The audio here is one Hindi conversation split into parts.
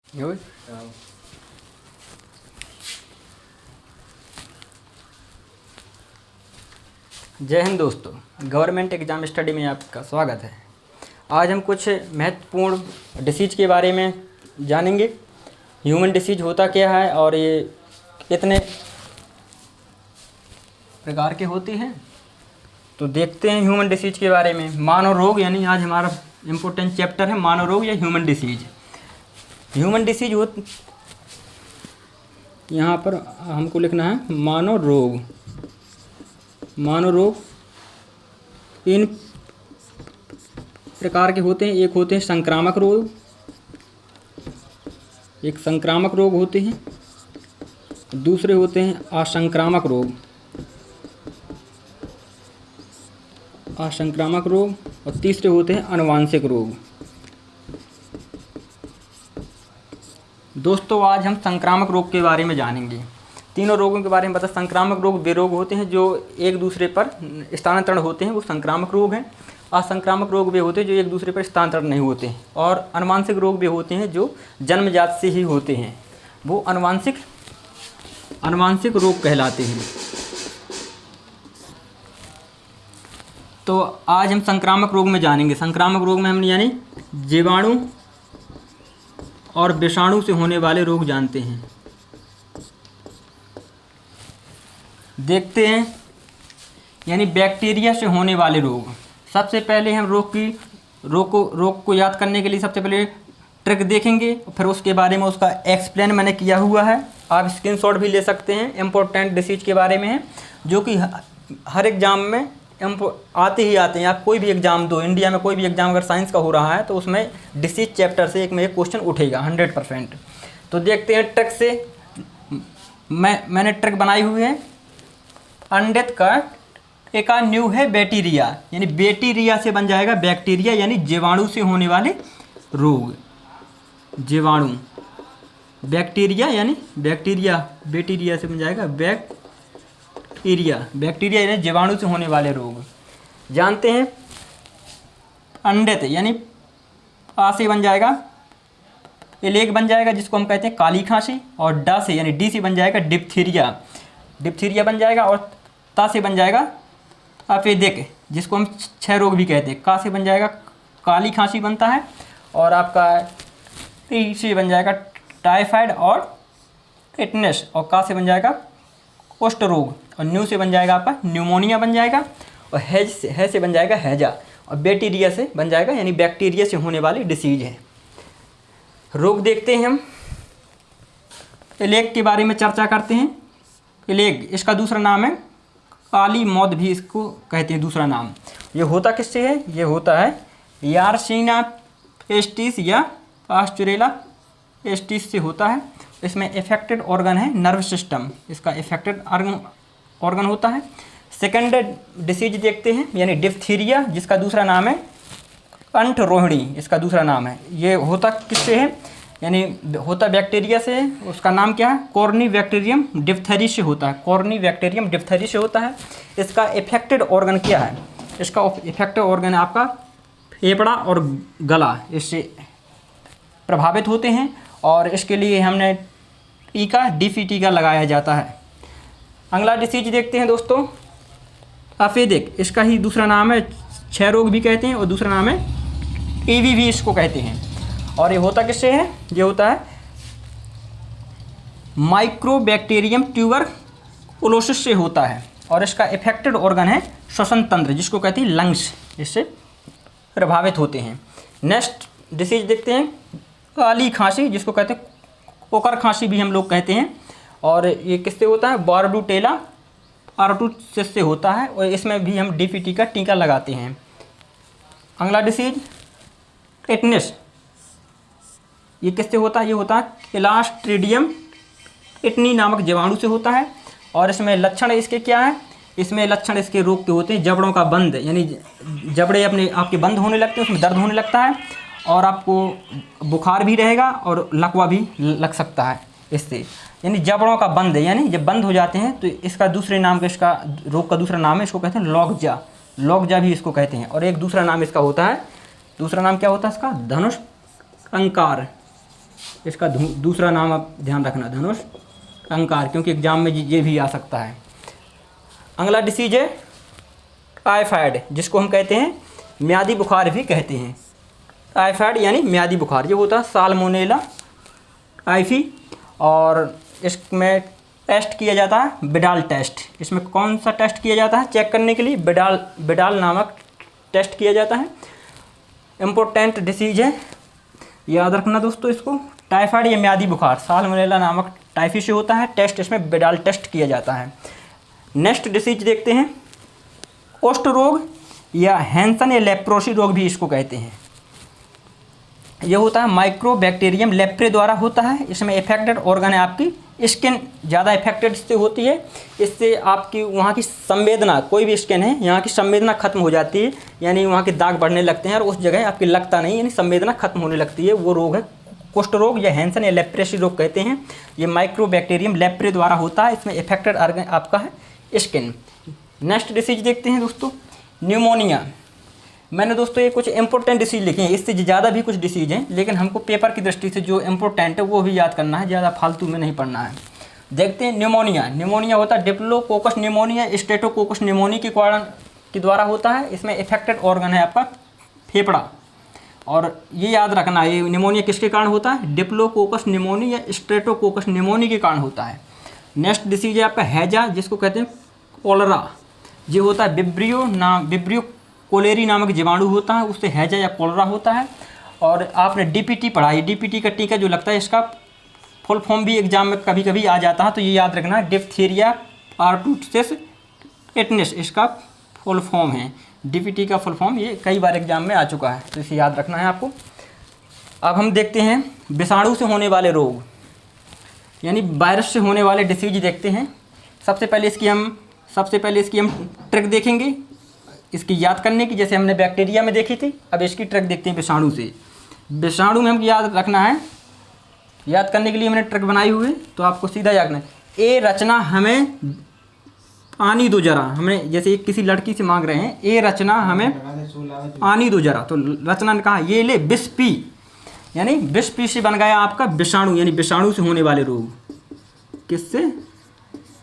यो जय हिंद दोस्तों, गवर्नमेंट एग्ज़ाम स्टडी में आपका स्वागत है। आज हम कुछ महत्वपूर्ण डिसीज के बारे में जानेंगे। ह्यूमन डिसीज होता क्या है और ये कितने प्रकार के होते हैं, तो देखते हैं ह्यूमन डिसीज के बारे में। मानव रोग, यानी आज हमारा इम्पोर्टेंट चैप्टर है मानव रोग या ह्यूमन डिसीज। ह्यूमन डिसीज हो, यहाँ पर हमको लिखना है मानव रोग। मानव रोग तीन प्रकार के होते हैं। एक होते हैं संक्रामक रोग, एक संक्रामक रोग होते हैं, दूसरे होते हैं असंक्रामक रोग, असंक्रामक रोग, और तीसरे होते हैं आनुवांशिक रोग। दोस्तों, आज हम संक्रामक रोग के बारे में जानेंगे। तीनों रोगों के बारे में बता। संक्रामक रोग वे रोग होते हैं जो एक दूसरे पर स्थानांतरण होते हैं, वो संक्रामक रोग हैं। असंक्रामक रोग वे होते हैं जो एक दूसरे पर स्थानांतरण नहीं होते हैं। और आनुवांशिक रोग वे होते हैं जो जन्मजात से ही होते हैं, वो आनुवांशिक रोग कहलाते हैं। तो आज हम संक्रामक रोग में जानेंगे। संक्रामक रोग में हम यानी जीवाणु और विषाणु से होने वाले रोग जानते हैं। देखते हैं यानी बैक्टीरिया से होने वाले रोग। सबसे पहले हम रोग को याद करने के लिए सबसे पहले ट्रिक देखेंगे, फिर उसके बारे में उसका एक्सप्लेन मैंने किया हुआ है। आप स्क्रीनशॉट भी ले सकते हैं। इम्पोर्टेंट डिसीज के बारे में है जो कि हर एग्ज़ाम में आते ही आते हैं। आप कोई भी एग्ज़ाम दो, इंडिया में कोई भी एग्ज़ाम अगर साइंस का हो रहा है तो उसमें डिसीज चैप्टर से एक में एक क्वेश्चन उठेगा 100%। तो देखते हैं ट्रिक से। मैंने ट्रिक बनाई हुई है। अंडित का एक न्यू है बैक्टीरिया, यानी बैक्टीरिया से बन जाएगा बैक्टीरिया, यानी जीवाणु से होने वाले रोग। जीवाणु, बैक्टीरिया यानी बैक्टीरिया से बन जाएगा बैक्टीरिया यानी जीवाणु से होने वाले रोग जानते हैं। अंडित यानी आ से बन जाएगा इलेक बन जाएगा, जिसको हम कहते हैं काली खांसी, और डा से यानी डी से बन जाएगा डिप्थीरिया बन जाएगा, और ता से बन जाएगा अपेदिक, जिसको हम 6 रोग भी कहते हैं। का से बन जाएगा काली खांसी बनता है, और आपका टी से बन जाएगा टाइफाइड और टिटनेस, और का से बन जाएगा कुष्ठ रोग, और न्यू से बन जाएगा आपका न्यूमोनिया बन जाएगा, और है से बन जाएगा हैजा, और बैक्टीरिया से बन जाएगा यानी बैक्टीरिया से होने वाली डिसीज है। रोग देखते हैं हम। प्लेग के बारे में चर्चा करते हैं। प्लेग इसका दूसरा नाम है काली मौत भी इसको कहते हैं, दूसरा नाम। ये होता किससे है? ये होता है यारसीना पेस्टिस या पास्चुरेला पेस्टिस से होता है। इसमें इफेक्टेड ऑर्गन है नर्व सिस्टम, इसका इफेक्टेड ऑर्गन होता है। सेकेंड डिसीज देखते हैं, यानी डिप्थीरिया, जिसका दूसरा नाम है कंठ रोहिणी, इसका दूसरा नाम है। ये होता किससे है? यानी होता बैक्टीरिया से। उसका नाम क्या है? कॉर्नीबैक्टीरियम डिप्थेरी से होता है। कॉर्नीबैक्टीरियम डिप्थेरी से होता है। इसका इफेक्टेड ऑर्गन क्या है? इसका इफेक्टेड ऑर्गन है आपका फेफड़ा और गला, इससे प्रभावित होते हैं, और इसके लिए हमने डीपी टीका लगाया जाता है। अगला डिसीज देखते हैं दोस्तों, अपेदिक, इसका ही दूसरा नाम है 6 रोग भी कहते हैं, और दूसरा नाम है टीबी इसको कहते हैं। और ये होता किससे है? ये होता है माइक्रोबैक्टीरियम ट्यूबरकुलोसिस से होता है, और इसका इफेक्टेड ऑर्गन है श्वसन तंत्र, जिसको कहते हैं लंग्स, इससे प्रभावित होते हैं। नेक्स्ट डिसीज देखते हैं काली खांसी, जिसको कहते हैं कोकर खांसी भी हम लोग कहते हैं, और ये किससे होता है? बॉर्डुटेला पार्टूसिस से होता है, और इसमें भी हम डीपीटी का टीका लगाते हैं। अगला डिसीज टिटनेस, ये किससे होता है? ये होता है क्लास्ट्रीडियम टिटनी नामक जीवाणु से होता है, और इसमें लक्षण इसके क्या है? इसमें लक्षण इसके रोग के होते हैं जबड़ों का बंद, यानी जबड़े आपके बंद होने लगते हैं, उसमें दर्द होने लगता है, और आपको बुखार भी रहेगा और लकवा भी लग सकता है इससे। यानी जबड़ों का बंद, यानी जब बंद हो जाते हैं तो इसका दूसरे नाम का, इसका रोग का दूसरा नाम है, इसको कहते हैं लॉकजा भी इसको कहते हैं। और एक दूसरा नाम इसका होता है, दूसरा नाम क्या होता है इसका? धनुष कंकार, इसका दूसरा नाम आप ध्यान रखना, धनुष टंकार, क्योंकि एग्जाम में ये भी आ सकता है। अगला डिसीज है टाइफाइड, जिसको हम कहते हैं म्यादी बुखार भी कहते हैं। टाइफाइड यानी म्यादी बुखार, ये होता है साल्मोनेला टाइफी, और इसमें टेस्ट किया जाता है बिडाल टेस्ट। इसमें कौन सा टेस्ट किया जाता है चेक करने के लिए? बिडाल नामक टेस्ट किया जाता है। इम्पोर्टेंट डिसीज है, याद रखना दोस्तों इसको। टाइफाइड या म्यादी बुखार साल्मोनेला नामक टाइफी से होता है, टेस्ट इसमें बिडाल टेस्ट किया जाता है। नेक्स्ट डिसीज देखते हैं कुष्ठ रोग या हैंसन या लेप्रोसी रोग भी इसको कहते हैं। यह होता है माइक्रोबैक्टीरियम लेप्रे द्वारा होता है। इसमें इफेक्टेड ऑर्गन है आपकी स्किन, ज़्यादा इफेक्टेड इससे होती है। इससे आपकी वहाँ की संवेदना, कोई भी स्किन है यहाँ की संवेदना खत्म हो जाती है, यानी वहाँ के दाग बढ़ने लगते हैं और उस जगह आपकी लगता नहीं, यानी संवेदना खत्म होने लगती है। वो रोग है कुष्ठ रोग या हैंसन या लेप्रेसी रोग कहते हैं। ये माइक्रोबैक्टीरियम लेप्रे द्वारा होता है। इसमें इफेक्टेड ऑर्गन आपका है स्किन। नेक्स्ट डिसीज देखते हैं दोस्तों न्यूमोनिया। मैंने दोस्तों ये कुछ इंपॉर्टेंट डिसीज लिखे हैं, इससे ज़्यादा भी कुछ डिसीज हैं, लेकिन हमको पेपर की दृष्टि से जो इंपॉर्टेंट है वो भी याद करना है, ज़्यादा फालतू में नहीं पढ़ना है। देखते हैं न्यूमोनिया। न्यूमोनिया होता है डिप्लोकोकस न्यूमोनिया स्टेटोकोकस न्यूमोनिया के कारण के द्वारा होता है। इसमें इफेक्टेड ऑर्गन है आपका फेफड़ा, और ये याद रखना है, ये न्यूमोनिया किसके कारण होता है? डिप्लोकोकस न्यूमोनिया या स्ट्रेटोकोकस न्यूमोनिया के कारण होता है। नेक्स्ट डिसीज है आपका हैजा, जिसको कहते हैं कोलरा। ये होता है विब्रियो कोलेरी नामक जीवाणु होता है, उससे हैजा या कोलरा होता है। और आपने डीपीटी पढ़ा है, डीपीटी का टीका जो लगता है इसका फुल फॉर्म भी एग्जाम में कभी कभी आ जाता है, तो ये याद रखना डिप्थीरिया पार्टूसिस टेटनस इसका फुल फॉर्म है। डीपीटी का फुल फॉर्म ये कई बार एग्जाम में आ चुका है, तो इसे याद रखना है आपको। अब हम देखते हैं विषाणु से होने वाले रोग, यानी वायरस से होने वाले डिसीज देखते हैं। सबसे पहले इसकी हम ट्रिक देखेंगे इसकी याद करने की, जैसे हमने बैक्टीरिया में देखी थी। अब इसकी ट्रिक देखते हैं विषाणु से। विषाणु में हमको याद रखना है, याद करने के लिए मैंने ट्रिक बनाई हुई है, तो आपको सीधा याद रखना है। ए रचना हमें पानी दो जरा, हमें जैसे किसी लड़की से मांग रहे हैं ए रचना हमें पानी दो जरा, तो रचना ने कहा ये ले विष पी, यानी विष पी से बन गया आपका विषाणु, यानी विषाणु से होने वाले रोग। किससे?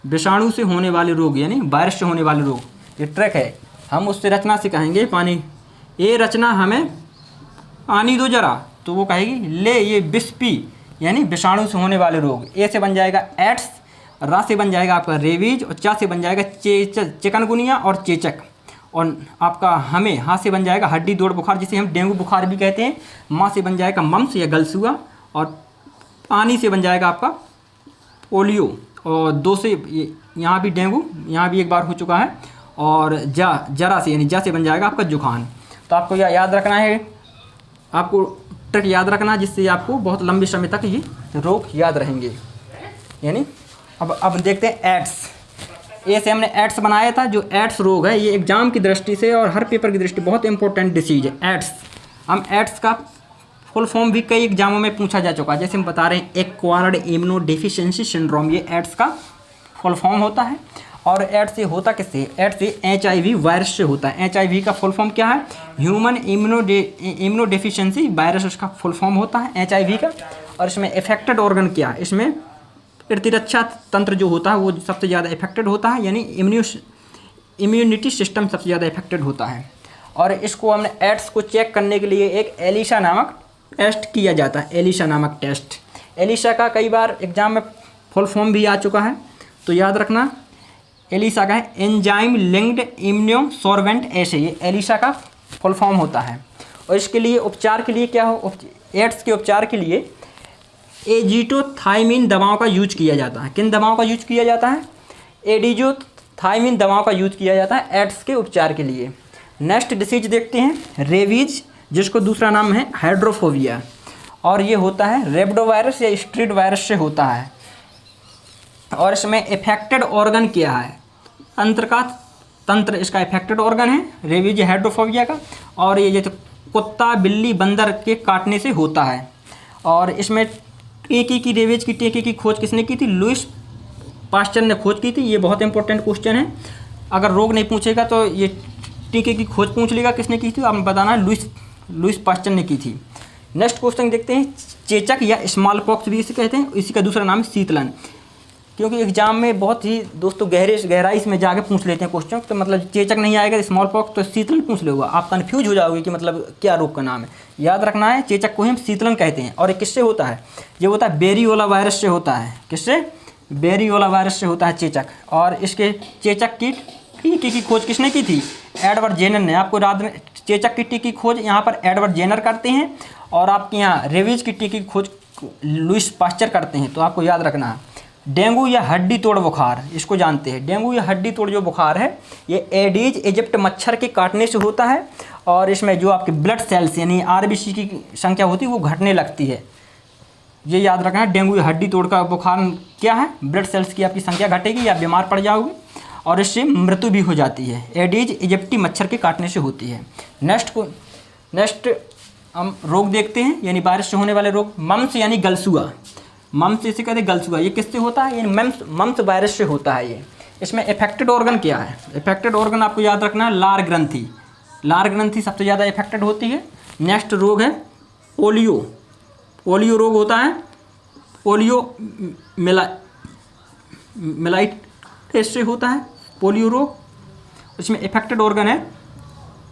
विषाणु से होने वाले रोग, यानी वायरस से होने वाले रोग। ये ट्रिक है, हम उससे रचना से कहेंगे पानी, ए रचना हमें पानी दो जरा, तो वो कहेगी ले ये विष पी, यानी विषाणु से होने वाले रोग। ए से बन जाएगा एड्स, रा से बन जाएगा आपका रेबीज, और चा से बन जाएगा चिकनगुनिया और चेचक, और आपका हमें हाँ से बन जाएगा हड्डी दौड़ बुखार, जिसे हम डेंगू बुखार भी कहते हैं। माँ से बन जाएगा मम्स या गलसुआ, और पानी से बन जाएगा आपका पोलियो, और दो से यहाँ भी डेंगू, यहाँ भी एक बार हो चुका है, और जरा से यानी जा से बन जाएगा आपका जुकाम। तो आपको यह याद रखना है, आपको ट्रिक याद रखना, जिससे आपको बहुत लंबे समय तक ये रोग याद रहेंगे। यानी अब देखते हैं एड्स। ए से हमने एड्स बनाया था, जो एड्स रोग है ये एग्जाम की दृष्टि से और हर पेपर की दृष्टि बहुत इंपॉर्टेंट डिसीज है एड्स। हम एड्स का फुल फॉर्म भी कई एग्जामों में पूछा जा चुका है, जैसे हम बता रहे हैं एक्वायर्ड इम्यूनोडेफिशिएंसी सिंड्रोम, ये एड्स का फुल फॉर्म होता है। और एड्स से होता किससे? एड्स से HIV वायरस से होता है। HIV का फुल फॉर्म क्या है? ह्यूमन इम्यूनोडेफिशिएंसी वायरस, उसका फुल फॉर्म होता है HIV का। और इसमें इफेक्टेड ऑर्गन क्या है? इसमें प्रतिरक्षा तंत्र जो होता है वो सबसे ज़्यादा इफेक्टेड होता है, यानी इम्यूनिटी सिस्टम सबसे ज़्यादा इफेक्टेड होता है। और इसको हमने एड्स को चेक करने के लिए एक एलिशा नामक टेस्ट किया जाता है, एलिशा नामक टेस्ट। एलिशा का कई बार एग्जाम में फुल फॉर्म भी आ चुका है, तो याद रखना एलिशा का है एंजाइम लिंक्ड इम्यूनोसॉर्बेंट एसे, ये एलिशा का फुल फॉर्म होता है। और इसके लिए उपचार के लिए क्या हो? एड्स के उपचार के लिए एजिटोथाइमिन दवाओं का यूज किया जाता है। किन दवाओं का यूज किया जाता है? एडिजोथाइमिन दवाओं का यूज किया जाता है एड्स के उपचार के लिए। नेक्स्ट डिसीज देखते हैं रेबीज, जिसको दूसरा नाम है हाइड्रोफोबिया, और ये होता है रेबडोवायरस या स्ट्रीट वायरस से होता है। और इसमें इफेक्टेड ऑर्गन क्या है? तंत्र इसका इफेक्टेड ऑर्गन है रेबीज हाइड्रोफोबिया का, और ये जैसे कुत्ता बिल्ली बंदर के काटने से होता है। और इसमें टीके की रेबीज की टीके की खोज किसने की थी? लुइस पास्चर ने खोज की थी। ये बहुत इंपॉर्टेंट क्वेश्चन है, अगर रोग नहीं पूछेगा तो ये टीके की खोज पूछ लेगा किसने की थी, आपने बताना लुइस पास्चर ने की थी। नेक्स्ट क्वेश्चन देखते हैं, चेचक या स्मॉल पॉक्स भी इसे कहते हैं, इसी का दूसरा नाम है शीतलन। क्योंकि एग्जाम में बहुत ही दोस्तों गहराई इसमें जाके पूछ लेते हैं क्वेश्चन, तो मतलब चेचक नहीं आएगा स्मॉल पॉक्स तो शीतलन पूछ लेगा, आप कंफ्यूज हो जाओगे कि मतलब क्या रोग का नाम है। याद रखना है चेचक को हम शीतलन कहते हैं। और ये किससे होता है? ये होता है बेरियोला वायरस से होता है। किससे? बेरियोला वायरस से होता है चेचक। और इसके चेचक की टीके की खोज किसने की थी? एडवर्ड जेनर ने। आपको याद में चेचक की टीके की खोज यहाँ पर एडवर्ड जेनर करते हैं, और आपके यहाँ रेबीज की टीके की खोज लुईस पास्चर करते हैं। तो आपको याद रखना है। डेंगू या हड्डी तोड़ बुखार, इसको जानते हैं। डेंगू या हड्डी तोड़ जो बुखार है ये एडीज इजिप्ट मच्छर के काटने से होता है, और इसमें जो आपके ब्लड सेल्स यानी आरबीसी की संख्या होती है वो घटने लगती है। ये याद रखना है। डेंगू या हड्डी तोड़ का बुखार क्या है? ब्लड सेल्स की आपकी संख्या घटेगी या बीमार पड़ जाओगे, और इससे मृत्यु भी हो जाती है। एडीज इजिप्टी मच्छर के काटने से होती है। नेक्स्ट हम रोग देखते हैं, यानी वायरस से होने वाले रोग। मम्स यानी गलसुआ। मम्स इसे कहते हैं गलसुआ। ये किससे होता है? ये मम्स वायरस से होता है। ये इसमें इफेक्टेड ऑर्गन क्या है? इफेक्टेड ऑर्गन आपको याद रखना है लार ग्रंथि। लार ग्रंथि सबसे ज़्यादा इफेक्टेड होती है। नेक्स्ट रोग है पोलियो। पोलियो रोग होता है। पोलियो मिलाइटिस से होता है पोलियो रोग। इसमें इफेक्टेड ऑर्गन है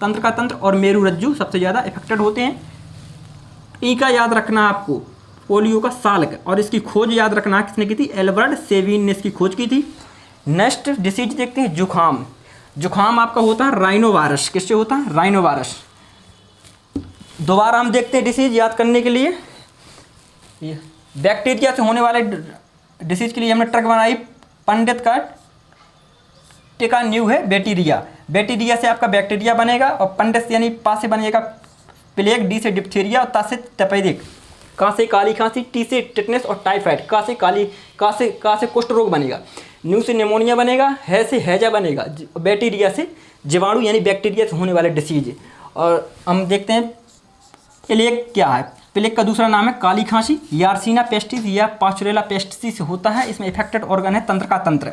तंत्र का तंत्र और मेरुरज्जु सबसे ज़्यादा इफेक्टेड होते हैं। टीका याद रखना है आपको पोलियो का साल्क, और इसकी खोज याद रखना किसने की थी? एल्बर्ट सेविन ने इसकी खोज की थी। नेक्स्ट डिसीज देखते हैं जुखाम। जुखाम आपका होता है राइनो वायरस। किससे होता है? Rhino virus. दोबारा हम देखते हैं डिसीज याद करने के लिए। बैक्टीरिया से होने वाले डिसीज के लिए हमने ट्रक बनाई। पंडित का टिका न्यू है बैक्टीरिया। बैक्टीरिया से आपका बैक्टीरिया बनेगा, और पंडित यानी पा से बनेगा प्लेग, डी से डिप्थीरिया, और ता से तपेदिक, का से काली खांसी, टी से टिटनेस और टाइफाइड, का से कुष्ठ रोग बनेगा, न्यू से निमोनिया बनेगा, है से हैजा बनेगा, बैक्टीरिया से जीवाणु यानी बैक्टीरिया से होने वाले डिसीज। और हम देखते हैं प्लेग क्या है। प्लेग का दूसरा नाम है काली खांसी। यार्सीना पेस्टिस या पास्चुरेला पेस्टिस होता है। इसमें इफेक्टेड ऑर्गन है तंत्र का तंत्र।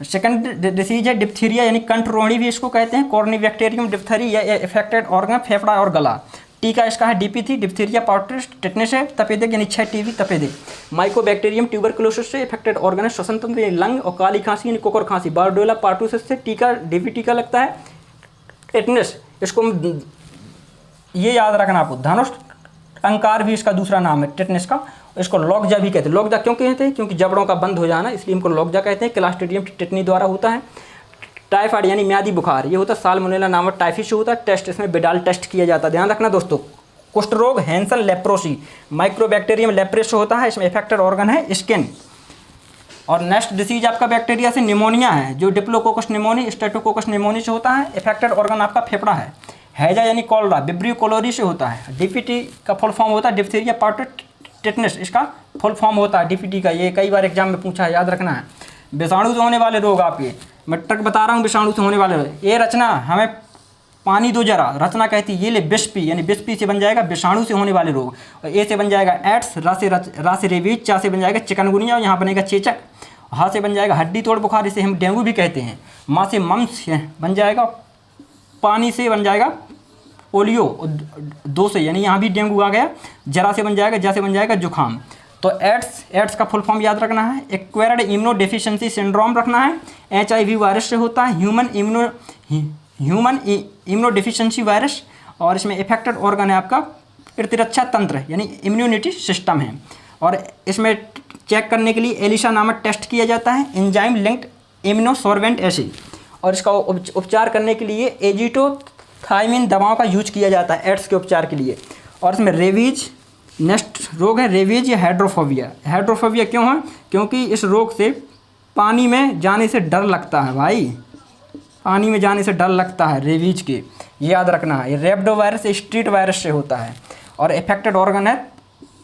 सेकंड डिसीज है डिप्थीरिया यानी कंठरोणी भी इसको कहते हैं। कॉर्निबैक्टीरियम डिप्थरी या इफेक्टेड ऑर्गन फेफड़ा और गला। टीका इसका है DP3 डिप्थीरिया पाउडर टिटनेस है। तपेदिक यानी 6 TB तपेदिक। माइकोबैक्टीरियम ट्यूबरकुलोसिस से इफेक्टेड ऑर्गन है श्वसन तंत्र यानी लंग। और काली खांसी यानी कोकर खांसी। बार्डोला पार्टूसिस से टीका DP टीका लगता है। टिटनेस इसको ये याद रखना आपको, धनुष टंकार भी इसका दूसरा नाम है टिटनेस का। इसको लॉकजा भी कहते हैं। लॉकजा क्यों कहते हैं? क्योंकि जबड़ों का बंद हो जाना, इसलिए इनको लॉकजा कहते हैं। क्लास्ट्रीडियम टिटनी द्वारा होता है। टाइफाइड यानी म्यादी बुखार, ये होता है साल्मोनेला नामक टाइफस से होता है। टेस्ट इसमें बिडाल टेस्ट किया जाता है, ध्यान रखना दोस्तों। कुष्ठ रोग हैंसन लेप्रोसी, माइक्रोबैक्टीरियम लेप्रेस से होता है। इसमें इफेक्टेड ऑर्गन है स्किन। और नेक्स्ट डिसीज आपका बैक्टीरिया से निमोनिया है, जो डिप्लोकोकस निमोनी स्टेटोकोकस निमोनी से होता है। इफेक्टेड ऑर्गन आपका फेफड़ा है। हैजा यानी कॉलरा विब्रियो कोलोरी से होता है। DPT का फुल फॉर्म होता है डिप्थीरिया पाउडर टिटनेस, इसका फुल फॉर्म होता है DPT का। ये कई बार एग्जाम में पूछा है, याद रखना है। विषाणु से होने वाले रोग आपके, मैं ट्रक बता रहा हूँ विषाणु से होने वाले रोग। ये रचना हमें पानी दो जरा, रचना कहती है। ये ले बिस्पी यानी बिस्पी से बन जाएगा विषाणु से होने वाले रोग। और ए से बन जाएगा एड्स, रा से रेबीज, चा से बन जाएगा चिकनगुनिया, और यहाँ बनेगा चेचक। हा से बन जाएगा हड्डी तोड़ बुखार, इसे हम डेंगू भी कहते हैं। माँ से मम्स बन जाएगा। पानी से बन जाएगा पोलियो, दो से यानी यहाँ भी डेंगू आ गया। जरा से बन जाएगा, जैसे बन जाएगा जुखाम। तो एड्स का फुल फॉर्म याद रखना है। एक्वायर्ड इम्यूनो डेफिशिएंसी सिंड्रोम रखना है। HIV वायरस से होता है। Human immuno deficiency virus. और इसमें इफेक्टेड ऑर्गन है आपका प्रतिरक्षा तंत्र यानी इम्यूनिटी सिस्टम है। और इसमें चेक करने के लिए एलिसा नामक टेस्ट किया जाता है, एंजाइम लिंक्ड इम्यूनोसॉर्बेंट एसिड। और इसका उपचार करने के लिए एजिटोथाइमिन दवाओं का यूज किया जाता है एड्स के उपचार के लिए। और इसमें रेबीज, नेक्स्ट रोग है रेबीज या हाइड्रोफोबिया। हाइड्रोफोबिया क्यों है? क्योंकि इस रोग से पानी में जाने से डर लगता है भाई, पानी में जाने से डर लगता है रेबीज के, ये याद रखना है। ये रेब्डो वायरस स्ट्रीट वायरस से होता है। और इफेक्टेड ऑर्गन है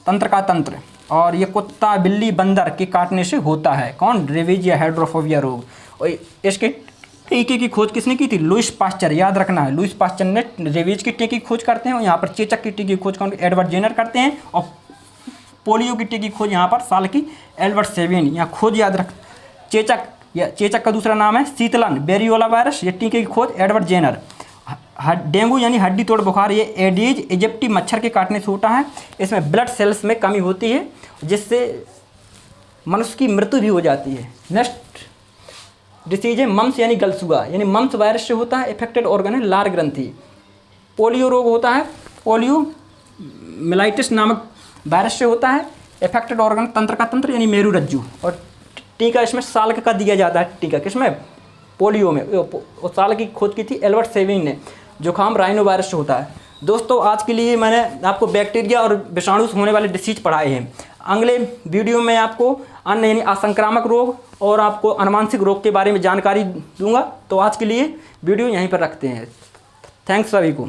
तंत्र का तंत्र। और ये कुत्ता बिल्ली बंदर के काटने से होता है। कौन? रेबीज या हाइड्रोफोबिया रोग। और इसके टीके की खोज किसने की थी? लुईस पास्चर, याद रखना है। लुईस पास्चर ने रेबीज की टीके की खोज करते हैं। और यहाँ पर चेचक की टीके की खोज कौन? एडवर्ड जेनर करते हैं। और पोलियो की टीके की खोज यहाँ पर साल की एल्बर्ट सेविन। यहाँ खोज याद रख, चेचक का दूसरा नाम है शीतलन बेरियोला वायरस। ये टीके की खोज एडवर्ड जेनर। डेंगू यानी हड्डी तोड़ बुखार, ये एडीज इजिप्टी मच्छर के काटने से होता है। इसमें ब्लड सेल्स में कमी होती है जिससे मनुष्य की मृत्यु भी हो जाती है। नेक्स्ट डिसीज है मम्स यानी गलसुआ, यानी मम्स वायरस से होता है। इफेक्टेड ऑर्गन है लार ग्रंथि। पोलियो रोग होता है, पोलियो मिलाइटिस नामक वायरस से होता है। इफेक्टेड ऑर्गन तंत्र का तंत्र यानी मेरू रज्जु। और टीका इसमें साल्क का दिया जाता है। टीका किसमें? पोलियो में। उस साल की खोज की थी एल्बर्ट सेविन ने। जुकाम राइनो वायरस से होता है। दोस्तों आज के लिए मैंने आपको बैक्टीरिया और विषाणु से होने वाले डिसीज पढ़ाए हैं। अगले वीडियो में आपको अन्य यानी असंक्रामक रोग और आपको अनुवांशिक रोग के बारे में जानकारी दूंगा। तो आज के लिए वीडियो यहीं पर रखते हैं। थैंक्स सभी को।